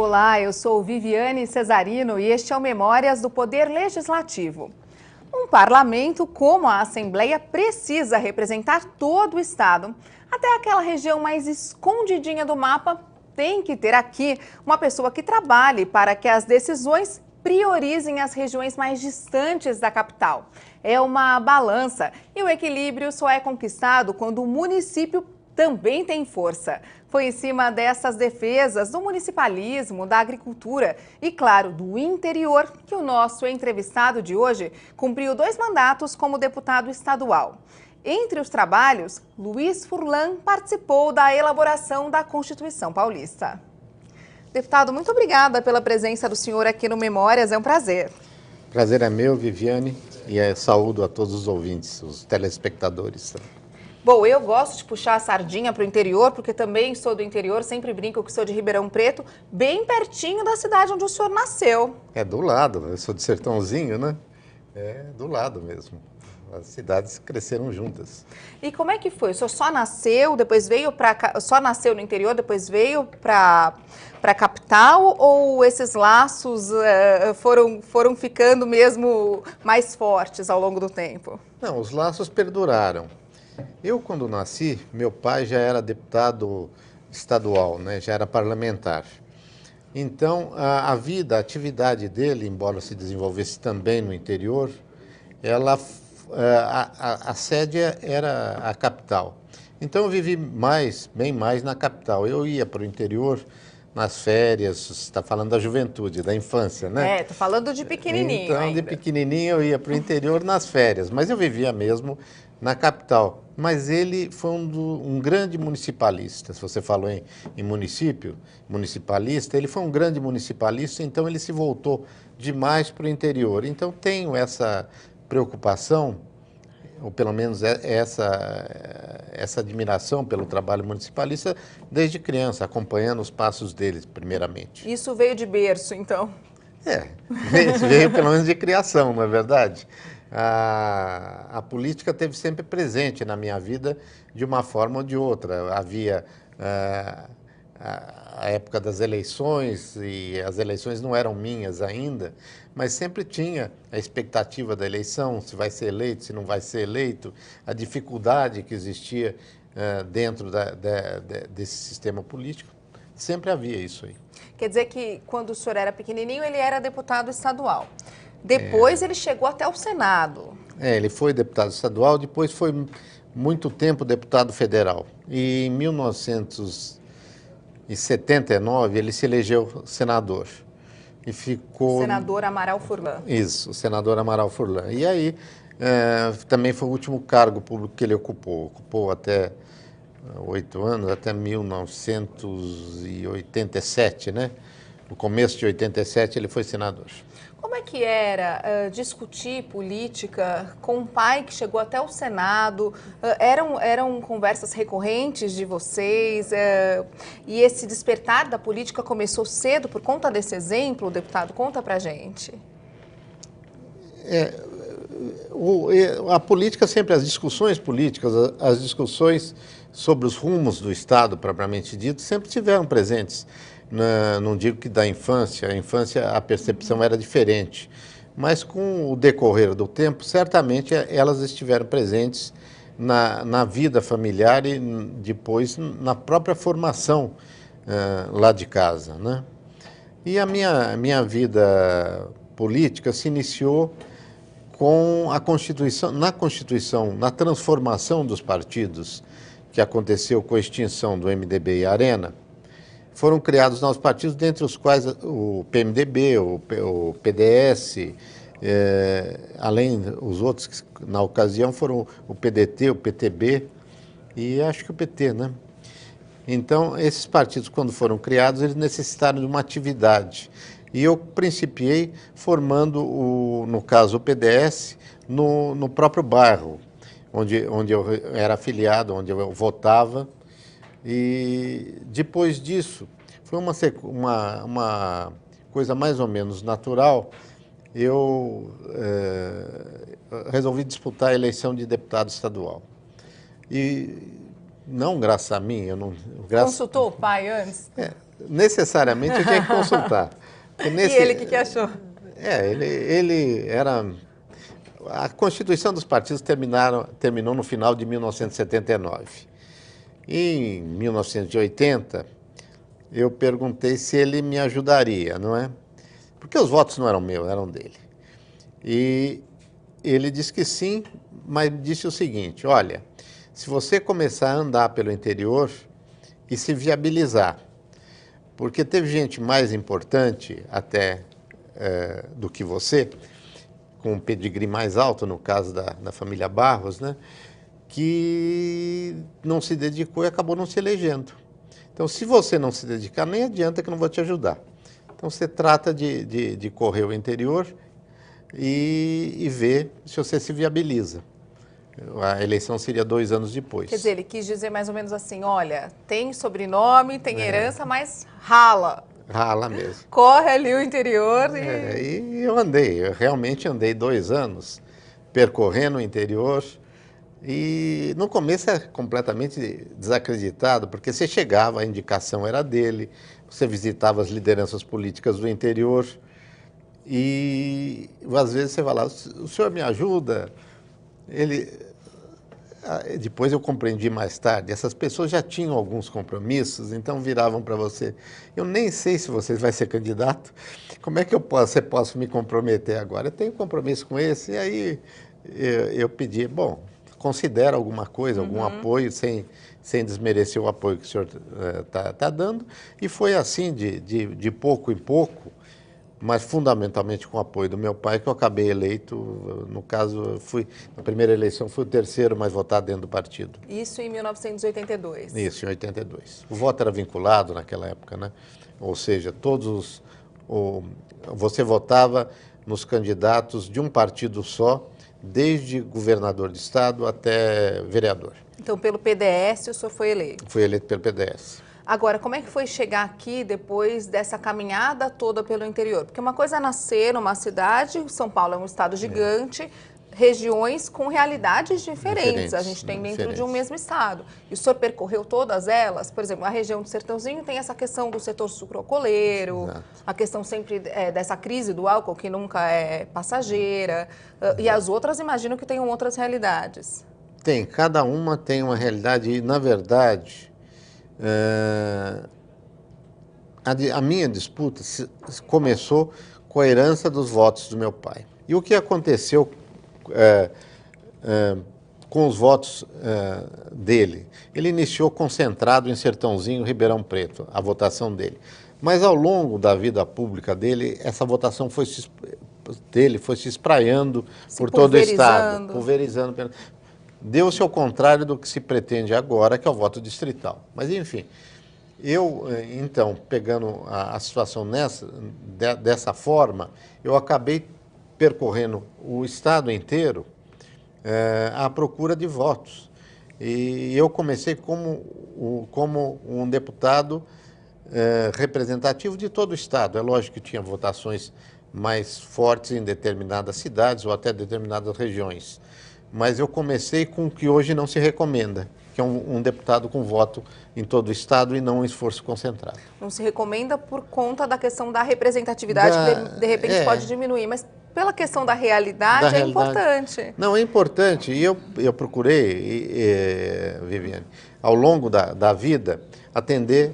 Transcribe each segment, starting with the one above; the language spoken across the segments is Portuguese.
Olá, eu sou Viviane Cesarino e este é o Memórias do Poder Legislativo. Um parlamento como a Assembleia precisa representar todo o Estado. Até aquela região mais escondidinha do mapa tem que ter aqui uma pessoa que trabalhe para que as decisões priorizem as regiões mais distantes da capital. É uma balança e o equilíbrio só é conquistado quando o município também tem força. Foi em cima dessas defesas do municipalismo, da agricultura e, claro, do interior que o nosso entrevistado de hoje cumpriu 2 mandatos como deputado estadual. Entre os trabalhos, Luiz Furlan participou da elaboração da Constituição Paulista. Deputado, muito obrigada pela presença do senhor aqui no Memórias, é um prazer. Prazer é meu, Viviane, e saúdo a todos os ouvintes, os telespectadores. Bom, eu gosto de puxar a sardinha para o interior, porque também sou do interior, sempre brinco que sou de Ribeirão Preto, bem pertinho da cidade onde o senhor nasceu. É do lado, eu sou de Sertãozinho, né? É do lado mesmo. As cidades cresceram juntas. E como é que foi? O senhor só nasceu, depois veio para só nasceu no interior, depois veio para a capital, ou esses laços foram ficando mesmo mais fortes ao longo do tempo? Não, os laços perduraram. Eu, quando nasci, meu pai já era deputado estadual, né? Já era parlamentar. Então, a vida, a atividade dele, embora se desenvolvesse também no interior, a sede era a capital. Então, eu vivi bem mais na capital. Eu ia para o interior nas férias, você está falando da juventude, da infância, né? Estou falando de pequenininho então, ainda. De pequenininho eu ia para o interior nas férias, mas eu vivia mesmo na capital. Mas ele foi um grande municipalista. Se você falou em municipalista, ele foi um grande municipalista, então ele se voltou demais para o interior. Então tenho essa preocupação, ou pelo menos essa admiração pelo trabalho municipalista desde criança, acompanhando os passos deles, primeiramente. Isso veio de berço, então? Veio pelo menos de criação, não é verdade? A política esteve sempre presente na minha vida de uma forma ou de outra. Havia a época das eleições, e as eleições não eram minhas ainda, mas sempre tinha a expectativa da eleição, se vai ser eleito, se não vai ser eleito, a dificuldade que existia dentro desse sistema político. Sempre havia isso aí. Quer dizer que quando o senhor era pequenininho, ele era deputado estadual. Depois ele chegou até o Senado. Ele foi deputado estadual, depois foi muito tempo deputado federal. E em 1979 ele se elegeu senador. E ficou... Senador Amaral Furlan. Isso, senador Amaral Furlan. E aí também foi o último cargo público que ele ocupou. Ocupou até 8 anos, até 1987, né? No começo de 87 ele foi senador. Como é que era discutir política com um pai que chegou até o Senado? Eram conversas recorrentes de vocês? E esse despertar da política começou cedo por conta desse exemplo, deputado? Conta pra gente. A política sempre, as discussões políticas, as discussões sobre os rumos do Estado, propriamente dito, sempre estiveram presentes. Não digo que da infância, a infância a percepção era diferente, mas com o decorrer do tempo, certamente elas estiveram presentes na vida familiar e depois na própria formação lá de casa, né? E a minha vida política se iniciou com a Constituição, na transformação dos partidos, que aconteceu com a extinção do MDB e Arena. Foram criados novos partidos, dentre os quais o PMDB, o PDS, além os outros que na ocasião foram o PDT, o PTB e acho que o PT, né? Então, esses partidos, quando foram criados, eles necessitaram de uma atividade. E eu principiei formando, no caso, o PDS, no próprio bairro, onde eu era afiliado, onde eu votava. E depois disso, foi uma coisa mais ou menos natural, eu resolvi disputar a eleição de deputado estadual. E não graças a mim, eu não... Consultou o pai antes? necessariamente eu tinha que consultar. E ele, o que achou? Ele era... A constituição dos partidos terminou no final de 1979. Em 1980, eu perguntei se ele me ajudaria, não é? Porque os votos não eram meus, eram dele. E ele disse que sim, mas disse o seguinte: olha, se você começar a andar pelo interior e se viabilizar, porque teve gente mais importante até do que você, com um pedigree mais alto, no caso da família Barros, né, que não se dedicou e acabou não se elegendo. Então, se você não se dedicar, nem adianta que eu não vou te ajudar. Então, você trata de correr o interior e ver se você se viabiliza. A eleição seria 2 anos depois. Quer dizer, ele quis dizer mais ou menos assim, olha, tem sobrenome, tem herança, mas rala. Rala mesmo. Corre ali o interior e eu realmente andei 2 anos percorrendo o interior. E no começo é completamente desacreditado, porque você chegava, a indicação era dele, você visitava as lideranças políticas do interior e às vezes você falava, o senhor me ajuda? Depois eu compreendi mais tarde, essas pessoas já tinham alguns compromissos, então viravam para você, eu nem sei se você vai ser candidato, como é que você posso me comprometer agora? Eu tenho compromisso com esse, e aí eu pedi, bom, considera alguma coisa, algum apoio, sem desmerecer o apoio que o senhor está dando. E foi assim, de pouco em pouco, mas fundamentalmente com o apoio do meu pai, que eu acabei eleito. No caso, na primeira eleição, fui o 3º mais votado dentro do partido. Isso em 1982? Isso, em 82. O voto era vinculado naquela época, né? Ou seja, você votava nos candidatos de um partido só, desde governador de estado até vereador. Então, pelo PDS, o senhor foi eleito? Fui eleito pelo PDS. Agora, como é que foi chegar aqui depois dessa caminhada toda pelo interior? Porque uma coisa é nascer numa cidade, São Paulo é um estado gigante, regiões com realidades diferentes. A gente tem dentro de um mesmo estado. E o senhor percorreu todas elas? Por exemplo, a região do Sertãozinho tem essa questão do setor sucrocoleiro, a questão sempre dessa crise do álcool, que nunca é passageira, e as outras imagino que tenham outras realidades. Tem, cada uma tem uma realidade e, na verdade, a minha disputa começou com a herança dos votos do meu pai. E o que aconteceu com os votos dele? Ele iniciou concentrado em Sertãozinho, Ribeirão Preto, a votação dele. Mas ao longo da vida pública dele, essa votação foi se espraiando por todo o estado, pulverizando. Deu-se ao contrário do que se pretende agora, que é o voto distrital. Mas, enfim, então, pegando a situação dessa forma, eu acabei percorrendo o estado inteiro à procura de votos. E eu comecei como um deputado representativo de todo o estado. É lógico que tinha votações mais fortes em determinadas cidades ou até determinadas regiões. Mas eu comecei com o que hoje não se recomenda, que é um deputado com voto em todo o estado e não um esforço concentrado. Não se recomenda por conta da questão da representatividade, que de repente pode diminuir, mas pela questão da realidade é importante. Não, é importante. E eu procurei, Viviane, ao longo da vida, atender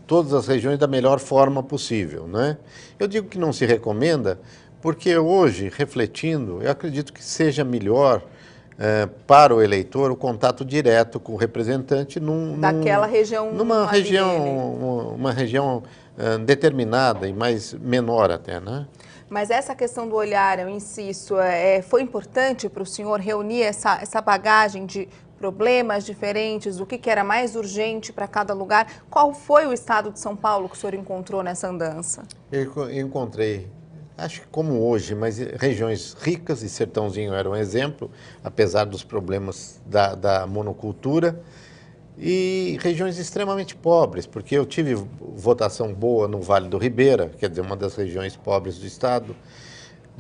todas as regiões da melhor forma possível, não é? Eu digo que não se recomenda porque hoje, refletindo, eu acredito que seja melhor para o eleitor o contato direto com o representante daquela região, uma região determinada e menor até, né? Mas essa questão do olhar, eu insisto, foi importante para o senhor reunir essa bagagem de problemas diferentes, o que era mais urgente para cada lugar? Qual foi o estado de São Paulo que o senhor encontrou nessa andança? Eu encontrei, acho que como hoje, mas regiões ricas, e Sertãozinho era um exemplo, apesar dos problemas da monocultura, e regiões extremamente pobres, porque eu tive votação boa no Vale do Ribeira, quer dizer, uma das regiões pobres do estado,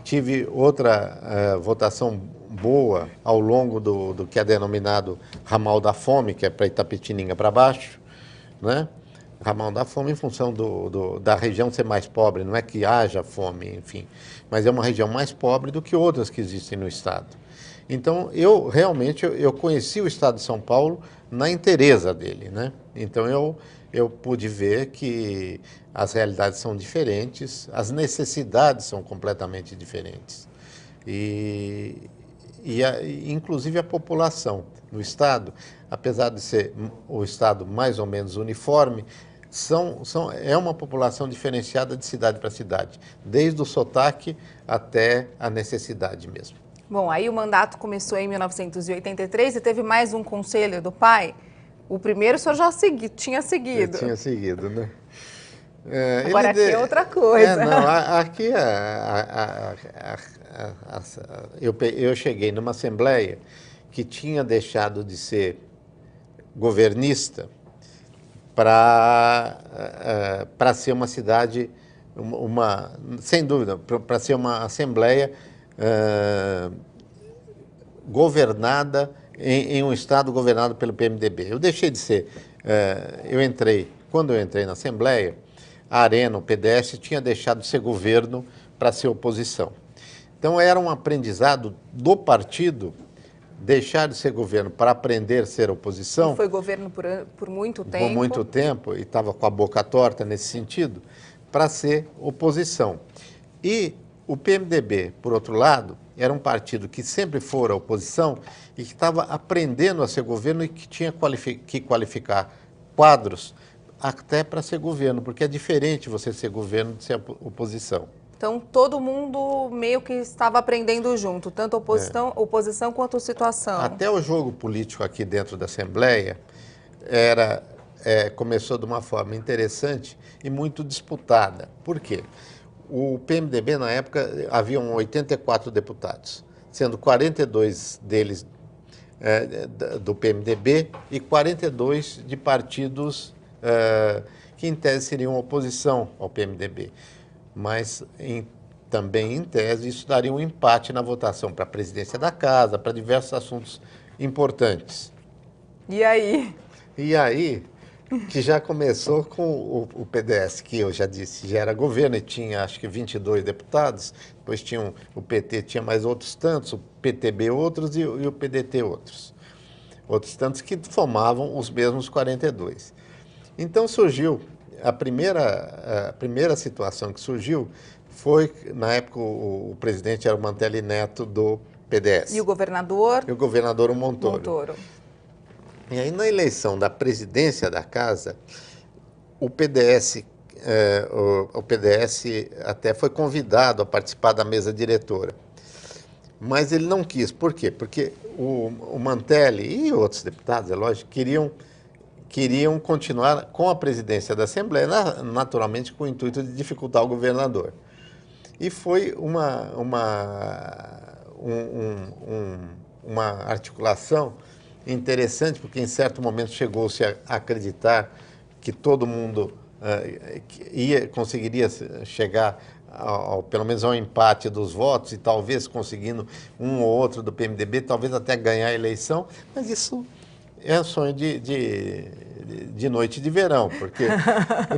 tive outra votação boa ao longo do que é denominado ramal da fome, que é para Itapetininga para baixo, né? ramal da fome em função da região ser mais pobre, não é que haja fome, enfim, mas é uma região mais pobre do que outras que existem no estado. Então, eu realmente conheci o estado de São Paulo na inteireza dele, né? Então, eu pude ver que as realidades são diferentes, as necessidades são completamente diferentes. Inclusive a população no estado, apesar de ser o estado mais ou menos uniforme, é uma população diferenciada de cidade para cidade, desde o sotaque até a necessidade mesmo. Bom, aí o mandato começou em 1983 e teve mais um conselho do pai. O primeiro o senhor já tinha seguido. Eu tinha seguido, né? Agora aqui é outra coisa. Não, aqui eu cheguei numa assembleia que tinha deixado de ser governista para ser uma cidade, sem dúvida, para ser uma assembleia governada em um estado governado pelo PMDB. Eu deixei de ser, quando eu entrei na assembleia, a Arena, o PDS, tinha deixado de ser governo para ser oposição. Então era um aprendizado do partido deixar de ser governo para aprender a ser oposição. E foi governo por muito tempo. Por muito tempo, e estava com a boca torta nesse sentido, para ser oposição. E o PMDB, por outro lado, era um partido que sempre fora oposição e que estava aprendendo a ser governo e que tinha que qualificar quadros até para ser governo, porque é diferente você ser governo de ser oposição. Então, todo mundo meio que estava aprendendo junto, tanto oposição quanto situação. Até o jogo político aqui dentro da Assembleia começou de uma forma interessante e muito disputada. Por quê? O PMDB, na época, haviam 84 deputados, sendo 42 deles do PMDB e 42 de partidos que, em tese, seriam oposição ao PMDB. Mas, também, em tese, isso daria um empate na votação para a presidência da casa, para diversos assuntos importantes. E aí? E aí, que já começou com o PDS, que eu já disse, já era governo e tinha, acho que, 22 deputados, depois o PT tinha mais outros tantos, o PTB outros e o PDT outros. Outros tantos que formavam os mesmos 42. Então surgiu, a primeira situação que surgiu foi, na época, o presidente era o Mantelli Neto do PDS. E o governador? E o governador, o Montoro. E aí, na eleição da presidência da casa, o PDS até foi convidado a participar da mesa diretora. Mas ele não quis. Por quê? Porque o Mantelli e outros deputados, é lógico, queriam continuar com a presidência da Assembleia, naturalmente com o intuito de dificultar o governador. E foi uma articulação interessante, porque em certo momento chegou-se a acreditar que todo mundo conseguiria chegar pelo menos ao empate dos votos e talvez conseguindo um ou outro do PMDB, talvez até ganhar a eleição, mas isso é um sonho de noite de verão, porque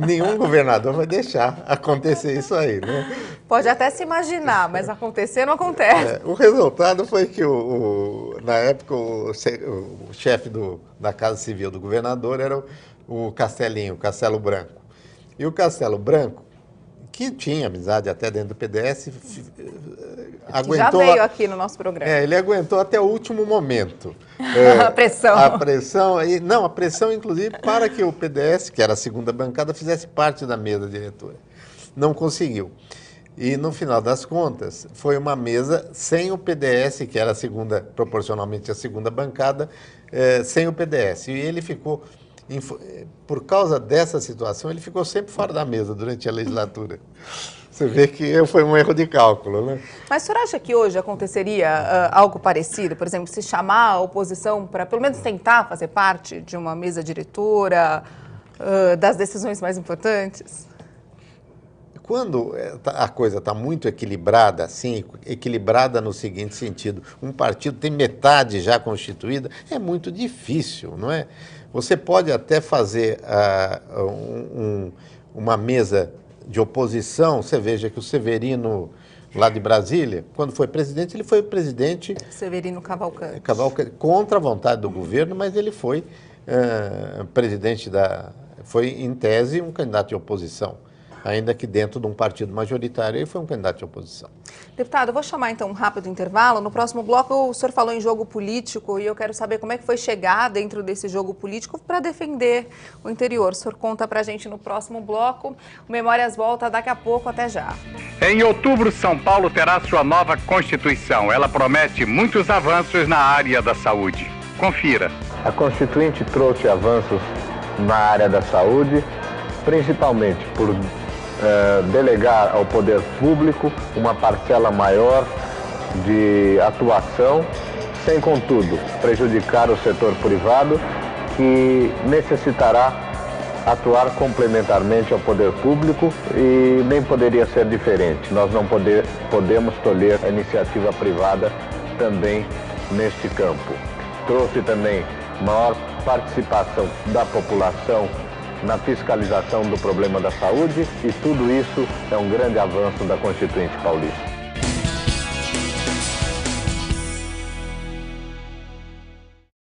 nenhum governador vai deixar acontecer isso aí, né? Pode até se imaginar, mas acontecer não acontece. O resultado foi que, na época, o chefe da Casa Civil do governador era o Castelinho, o Castelo Branco. E o Castelo Branco, que tinha amizade até dentro do PDS, aguentou... Já veio aqui no nosso programa. Ele aguentou até o último momento. A pressão. A pressão, inclusive, para que o PDS, que era a segunda bancada, fizesse parte da mesa diretora. Não conseguiu. E, no final das contas, foi uma mesa sem o PDS, que era proporcionalmente a segunda bancada, sem o PDS. E ele ficou... Por causa dessa situação, ele ficou sempre fora da mesa durante a legislatura. Você vê que foi um erro de cálculo, né? Mas o senhor acha que hoje aconteceria algo parecido? Por exemplo, se chamar a oposição para, pelo menos, tentar fazer parte de uma mesa diretora das decisões mais importantes? quando a coisa está muito equilibrada, assim, equilibrada no seguinte sentido, um partido tem metade já constituída, é muito difícil, não é? Você pode até fazer uma mesa de oposição. Você veja que o Severino, lá de Brasília, quando foi presidente, ele foi presidente... Severino Cavalcante. Contra a vontade do governo, mas ele foi presidente foi, em tese, um candidato de oposição, ainda que dentro de um partido majoritário, ele foi um candidato de oposição. Deputado, eu vou chamar então um rápido intervalo. No próximo bloco, o senhor falou em jogo político e eu quero saber como é que foi chegar dentro desse jogo político para defender o interior. O senhor conta pra gente no próximo bloco. O Memórias volta daqui a pouco, até já. Em outubro, São Paulo terá sua nova Constituição. Ela promete muitos avanços na área da saúde. Confira. A Constituinte trouxe avanços na área da saúde, principalmente por delegar ao poder público uma parcela maior de atuação, sem, contudo, prejudicar o setor privado, que necessitará atuar complementarmente ao poder público e nem poderia ser diferente. Nós não podemos tolher a iniciativa privada também neste campo. Trouxe também maior participação da população na fiscalização do problema da saúde, e tudo isso é um grande avanço da Constituinte Paulista.